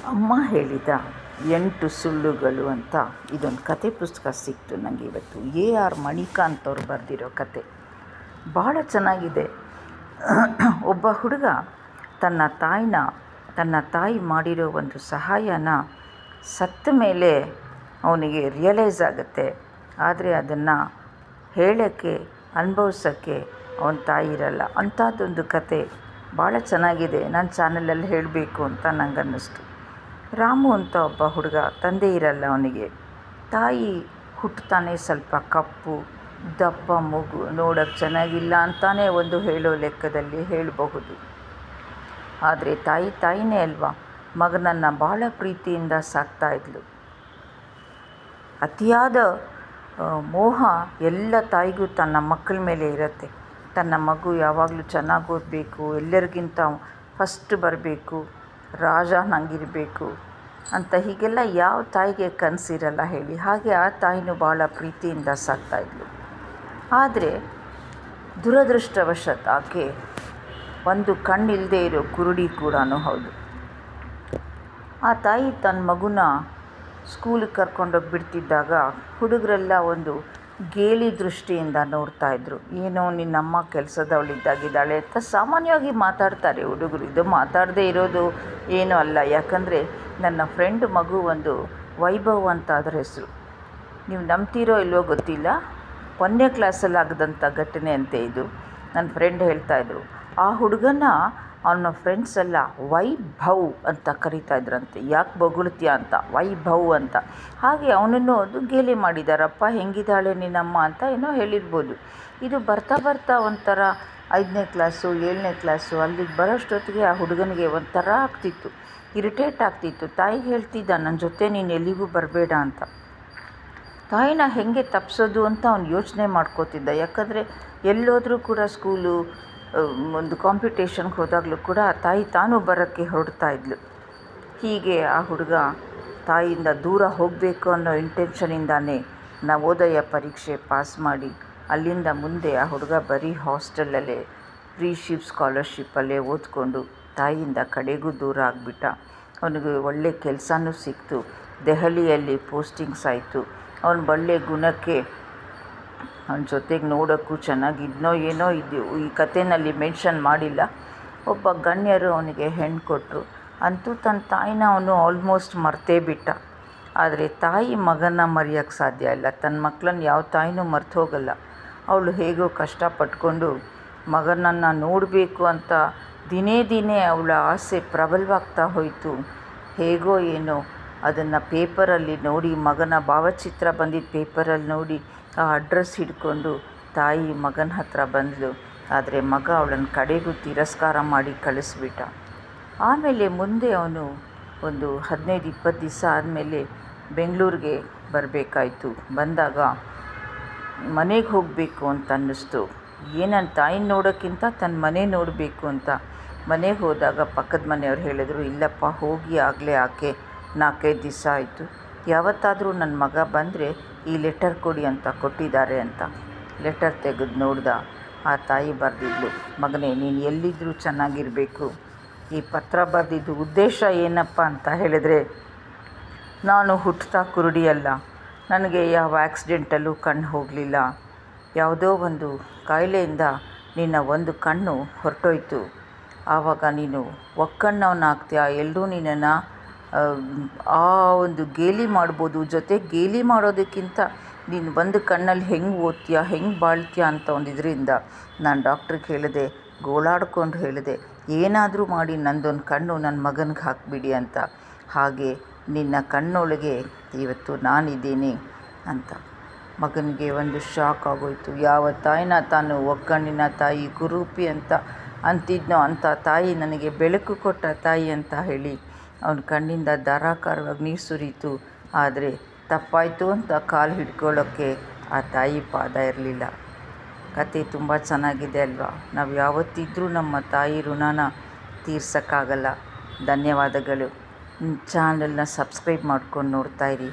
ಅಮ್ಮ ಹೇಳಿದ 8 ಸುಳ್ಳುಗಳು ಅಂತ ಇದೊಂದು ಕತೆ ಪುಸ್ತಕ ಸಿಕ್ತು ನನಗೆ ಇವತ್ತು. AR ಮಣಿಕಾಂತ್ ಅವರು ಬರೆದಿರೋ ಕತೆ ಭಾಳ ಚೆನ್ನಾಗಿದೆ. ಒಬ್ಬ ಹುಡುಗ ತನ್ನ ತಾಯಿ ಮಾಡಿರೋ ಒಂದು ಸಹಾಯನ ಸತ್ತ ಮೇಲೆ ಅವನಿಗೆ ರಿಯಲೈಸ್ ಆಗುತ್ತೆ. ಆದರೆ ಅದನ್ನು ಹೇಳೋಕ್ಕೆ ಅನುಭವಿಸೋಕ್ಕೆ ಅವನ ತಾಯಿ ಇರಲ್ಲ. ಅಂಥದ್ದೊಂದು ಕತೆ ಭಾಳ ಚೆನ್ನಾಗಿದೆ. ನನ್ನ ಚಾನಲಲ್ಲಿ ಹೇಳಬೇಕು ಅಂತ ನಂಗೆ ಅನ್ನಿಸ್ತು. ರಾಮು ಅಂತ ಒಬ್ಬ ಹುಡುಗ, ತಂದೆ ಇರಲ್ಲ ಅವನಿಗೆ. ತಾಯಿ ಹುಟ್ಟುತ್ತಾನೆ ಸ್ವಲ್ಪ ಕಪ್ಪು ದಪ್ಪ ಮಗು, ನೋಡೋಕ್ಕೆ ಚೆನ್ನಾಗಿಲ್ಲ ಅಂತಾನೆ ಒಂದು ಹೇಳೋ ಲೆಕ್ಕದಲ್ಲಿ ಹೇಳಬಹುದು. ಆದರೆ ತಾಯಿನೇ ಅಲ್ವಾ, ಮಗನನ್ನು ಭಾಳ ಪ್ರೀತಿಯಿಂದ ಸಾಕ್ತಾಯಿದ್ಲು. ಅತಿಯಾದ ಮೋಹ ಎಲ್ಲ ತಾಯಿಗೂ ತನ್ನ ಮಕ್ಕಳ ಮೇಲೆ ಇರುತ್ತೆ. ತನ್ನ ಮಗು ಯಾವಾಗಲೂ ಚೆನ್ನಾಗಿ ಓದಬೇಕು, ಎಲ್ಲರಿಗಿಂತ ಫಸ್ಟ್ ಬರಬೇಕು, ರಾಜ ನಂಗಿರಬೇಕು ಅಂತ ಹೀಗೆಲ್ಲ ಯಾವ ತಾಯಿಗೆ ಕನಸಿರಲ್ಲ ಹೇಳಿ. ಹಾಗೆ ಆ ತಾಯಿನೂ ಭಾಳ ಪ್ರೀತಿಯಿಂದ ಸಾಕ್ತಾಯಿದ್ಲು. ಆದರೆ ದುರದೃಷ್ಟವಶಾತ್ ಆಕೆ ಒಂದು ಕಣ್ಣಿಲ್ಲದೆ ಇರೋ ಕುರುಡಿ ಕೂಡ ಹೌದು. ಆ ತಾಯಿ ತನ್ನ ಮಗುನ ಸ್ಕೂಲಿಗೆ ಕರ್ಕೊಂಡೋಗಿ ಬಿಡ್ತಿದ್ದಾಗ ಹುಡುಗರೆಲ್ಲ ಒಂದು ಗೇಲಿ ದೃಷ್ಟಿಯಿಂದ ನೋಡ್ತಾಯಿದ್ರು. ಏನೋ ನಿನ್ನಮ್ಮ ಕೆಲಸದವಳಿದ್ದಾಗಿದ್ದಾಳೆ ಅಂತ ಸಾಮಾನ್ಯವಾಗಿ ಮಾತಾಡ್ತಾರೆ ಹುಡುಗರು. ಇದು ಮಾತಾಡದೇ ಇರೋದು ಏನೂ ಅಲ್ಲ. ಯಾಕಂದರೆ ನನ್ನ ಫ್ರೆಂಡ್ ಮಗು ಒಂದು ವೈಭವ್ ಅಂತ ಅದರ ಹೆಸರು. ನೀವು ನಂಬ್ತಿರೋ ಇಲ್ವೋ ಗೊತ್ತಿಲ್ಲ, 1ನೇ ಕ್ಲಾಸಲ್ಲಿ ಆಗದಂಥ ಘಟನೆ ಅಂತೆ ಇದು. ನನ್ನ ಫ್ರೆಂಡ್ ಹೇಳ್ತಾಯಿದ್ರು, ಆ ಹುಡುಗನ ಅವನ ಫ್ರೆಂಡ್ಸ್ ಎಲ್ಲ ವೈಭವ್ ಅಂತ ಕರೀತಾಯಿದ್ರಂತೆ. ಯಾಕೆ ಬೊಗಳ್ತೀಯ ಅಂತ, ವೈಭವ್ ಅಂತ. ಹಾಗೆ ಅವನನ್ನು ಅದು ಗೇಲಿ ಮಾಡಿದಾರಪ್ಪ, ಹೆಂಗಿದ್ದಾಳೆ ನಿನ್ನಮ್ಮ ಅಂತ ಏನೋ ಹೇಳಿರ್ಬೋದು. ಇದು ಬರ್ತಾ ಒಂಥರ 5ನೇ ಕ್ಲಾಸು 7ನೇ ಕ್ಲಾಸು ಅಲ್ಲಿಗೆ ಬರೋಷ್ಟೊತ್ತಿಗೆ ಆ ಹುಡುಗನಿಗೆ ಒಂಥರ ಆಗ್ತಿತ್ತು, ಇರಿಟೇಟ್ ಆಗ್ತಿತ್ತು. ತಾಯಿಗೆ ಹೇಳ್ತಿದ್ದ, ನನ್ನ ಜೊತೆ ನೀನು ಎಲ್ಲಿಗೂ ಬರಬೇಡ ಅಂತ. ತಾಯಿನ ಹೇಗೆ ತಪ್ಪಿಸೋದು ಅಂತ ಅವನು ಯೋಚನೆ ಮಾಡ್ಕೋತಿದ್ದ. ಯಾಕಂದರೆ ಎಲ್ಲೋದ್ರೂ ಕೂಡ ಸ್ಕೂಲು, ಒಂದು ಕಾಂಪಿಟೇಷನ್ಗೆ ಹೋದಾಗಲೂ ಕೂಡ ತಾಯಿ ತಾನು ಬರೋಕ್ಕೆ ಹೊರಡ್ತಾ ಇದ್ಲು. ಹೀಗೆ ಆ ಹುಡುಗ ತಾಯಿಯಿಂದ ದೂರ ಹೋಗಬೇಕು ಅನ್ನೋ ಇಂಟೆನ್ಷನಿಂದಾನೇ ನವೋದಯ ಪರೀಕ್ಷೆ ಪಾಸ್ ಮಾಡಿ ಅಲ್ಲಿಂದ ಮುಂದೆ ಆ ಹುಡುಗ ಬರೀ ಹಾಸ್ಟೆಲಲ್ಲೇ ಫ್ರೀಶಿಪ್ ಸ್ಕಾಲರ್ಶಿಪ್ಪಲ್ಲೇ ಓದ್ಕೊಂಡು ತಾಯಿಯಿಂದ ಕಡೆಗೂ ದೂರ ಆಗಿಬಿಟ್ಟ. ಅವನಿಗೆ ಒಳ್ಳೆ ಕೆಲಸನೂ ಸಿಕ್ತು. ದೆಹಲಿಯಲ್ಲಿ ಪೋಸ್ಟಿಂಗ್ಸ್ ಆಯಿತು. ಅವನು ಒಳ್ಳೆ ಗುಣಕ್ಕೆ ಅವನ ಜೊತೆಗೆ ನೋಡೋಕ್ಕೂ ಚೆನ್ನಾಗಿದ್ನೋ ಏನೋ ಇದು ಈ ಕಥೆಯಲ್ಲಿ ಮೆನ್ಷನ್ ಮಾಡಿಲ್ಲ. ಒಬ್ಬ ಗಣ್ಯರು ಅವನಿಗೆ ಹೆಣ್ಣು ಕೊಟ್ಟರು. ಅಂತೂ ತನ್ನ ತಾಯಿನ ಅವನು ಆಲ್ಮೋಸ್ಟ್ ಮರ್ತೇ ಬಿಟ್ಟ. ಆದರೆ ತಾಯಿ ಮಗನ ಮರೆಯೋಕ್ಕೆ ಸಾಧ್ಯ ಇಲ್ಲ. ತನ್ನ ಮಕ್ಕಳನ್ನು ಯಾವ ತಾಯಿನೂ ಮರ್ತು ಹೋಗಲ್ಲ. ಅವಳು ಹೇಗೋ ಕಷ್ಟಪಟ್ಕೊಂಡು ಮಗನನ್ನು ನೋಡಬೇಕು ಅಂತ ದಿನೇ ಅವಳ ಆಸೆ ಪ್ರಬಲವಾಗ್ತಾ ಹೋಯಿತು. ಹೇಗೋ ಏನೋ ಅದನ್ನು ಪೇಪರಲ್ಲಿ ನೋಡಿ, ಮಗನ ಭಾವಚಿತ್ರ ಬಂದಿದ್ದ ಪೇಪರಲ್ಲಿ ನೋಡಿ ಆ ಅಡ್ರೆಸ್ ಹಿಡ್ಕೊಂಡು ತಾಯಿ ಮಗನ ಹತ್ರ ಬಂದಳು. ಆದರೆ ಮಗ ಅವಳನ್ನು ಕಡೆಗೂ ತಿರಸ್ಕಾರ ಮಾಡಿ ಕಳಿಸ್ಬಿಟ್ಟ. ಆಮೇಲೆ ಮುಂದೆ ಅವನು ಒಂದು 15-20 ದಿವಸ ಆದಮೇಲೆ ಬೆಂಗಳೂರಿಗೆ ಬರಬೇಕಾಯ್ತು. ಬಂದಾಗ ಮನೆಗೆ ಹೋಗಬೇಕು ಅಂತ ಅನ್ನಿಸ್ತು. ನನ್ನ ತಾಯಿನ ನೋಡೋಕ್ಕಿಂತ ತನ್ನ ಮನೆ ನೋಡಬೇಕು ಅಂತ ಮನೆಗೆ ಹೋದಾಗ ಪಕ್ಕದ ಮನೆಯವ್ರು ಹೇಳಿದ್ರು, ಇಲ್ಲಪ್ಪ ಹೋಗಿ ಆಗಲೇ ಆಕೆ 4-5 ದಿವಸ ಆಯಿತು. ಯಾವತ್ತಾದರೂ ನನ್ನ ಮಗ ಬಂದರೆ ಈ ಲೆಟರ್ ಕೊಡಿ ಅಂತ ಕೊಟ್ಟಿದ್ದಾರೆ ಅಂತ. ಲೆಟರ್ ತೆಗೆದು ನೋಡ್ದ. ಆ ತಾಯಿ ಬರೆದಿದ್ಲು, ಮಗನೇ ನೀನು ಎಲ್ಲಿದ್ದರೂ ಚೆನ್ನಾಗಿರಬೇಕು. ಈ ಪತ್ರ ಬರೆದಿದ್ದು ಉದ್ದೇಶ ಏನಪ್ಪ ಅಂತ ಹೇಳಿದ್ರೆ, ನಾನು ಹುಟ್ಟುತ್ತಾ ಕುರುಡಿಯಲ್ಲ, ನನಗೆ ಯಾವ ಆಕ್ಸಿಡೆಂಟಲ್ಲೂ ಕಣ್ಣು ಹೋಗಲಿಲ್ಲ. ಯಾವುದೋ ಒಂದು ಕಾಯಿಲೆಯಿಂದ ನಿನ್ನ ಒಂದು ಕಣ್ಣು ಹೊರಟೋಯ್ತು. ಆವಾಗ ನೀನು ಒಕ್ಕಣ್ಣವನಾಗ್ತೀಯ. ಎಲ್ಲರೂ ನಿನ್ನನ್ನು ಆ ಒಂದು ಗೇಲಿ ಮಾಡ್ಬೋದು. ಜೊತೆಗೆ ಗೇಲಿ ಮಾಡೋದಕ್ಕಿಂತ ನೀನು ಒಂದು ಕಣ್ಣಲ್ಲಿ ಹೆಂಗೆ ಓದ್ತೀಯ, ಹೆಂಗೆ ಬಾಳ್ತೀಯ ಅಂತ ಒಂದಿದ್ರಿಂದ ನಾನು ಡಾಕ್ಟ್ರಿಗೆ ಹೇಳಿದೆ, ಗೋಳಾಡ್ಕೊಂಡು ಹೇಳಿದೆ, ಏನಾದರೂ ಮಾಡಿ ನಂದೊಂದು ಕಣ್ಣು ನನ್ನ ಮಗನಿಗೆ ಹಾಕಿಬಿಡಿ ಅಂತ. ಹಾಗೆ ನಿನ್ನ ಕಣ್ಣೊಳಗೆ ಇವತ್ತು ನಾನಿದ್ದೀನಿ ಅಂತ. ಮಗನಿಗೆ ಒಂದು ಶಾಕ್ ಆಗೋಯ್ತು. ಯಾವ ತಾಯಿನ ತಾನು ಒಕ್ಕಣ್ಣಿನ ತಾಯಿ ಕುರೂಪಿ ಅಂತ ಅಂತಿದ್ನೋ ಅಂಥ ತಾಯಿ ನನಗೆ ಬೆಳಕು ಕೊಟ್ಟ ತಾಯಿ ಅಂತ ಹೇಳಿ ಅವನ ಕಣ್ಣಿಂದ ಧಾರಾಕಾರವಾಗಿ ನೀರು ಸುರಿಯಿತು. ಆದರೆ ತಪ್ಪಾಯಿತು ಅಂತ ಕಾಲು ಹಿಡ್ಕೊಳ್ಳೋಕ್ಕೆ ಆ ತಾಯಿ ಪಾದ ಇರಲಿಲ್ಲ. ಕತೆ ತುಂಬ ಚೆನ್ನಾಗಿದೆ ಅಲ್ವಾ. ನಾವು ಯಾವತ್ತಿದ್ರೂ ನಮ್ಮ ತಾಯಿ ಋಣನ ತೀರ್ಸೋಕ್ಕಾಗಲ್ಲ. ಧನ್ಯವಾದಗಳು. ಚಾನಲ್ನ ಸಬ್ಸ್ಕ್ರೈಬ್ ಮಾಡ್ಕೊಂಡು ನೋಡ್ತಾಯಿರಿ.